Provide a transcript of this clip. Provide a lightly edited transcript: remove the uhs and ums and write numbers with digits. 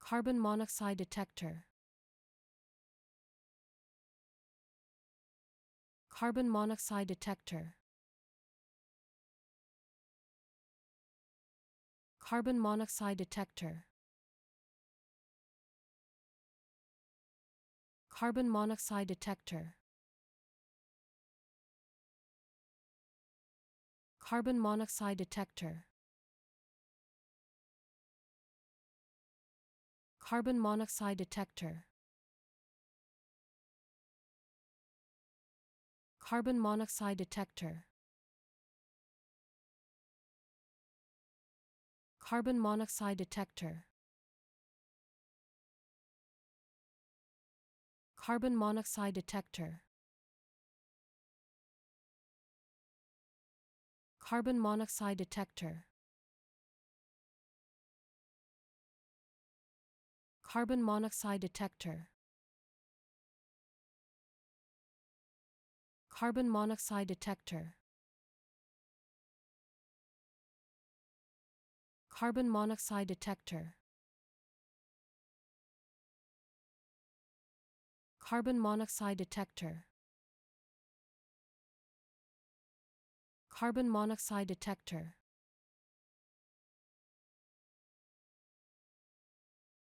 Carbon monoxide detector. Carbon monoxide detector. Carbon monoxide detector. Carbon monoxide detector. Carbon monoxide detector. Carbon monoxide detector. Carbon monoxide detector. Carbon monoxide detector. Carbon monoxide detector. Carbon monoxide detector. Carbon monoxide detector. Carbon monoxide detector. Carbon monoxide detector. Carbon monoxide detector. Carbon monoxide detector.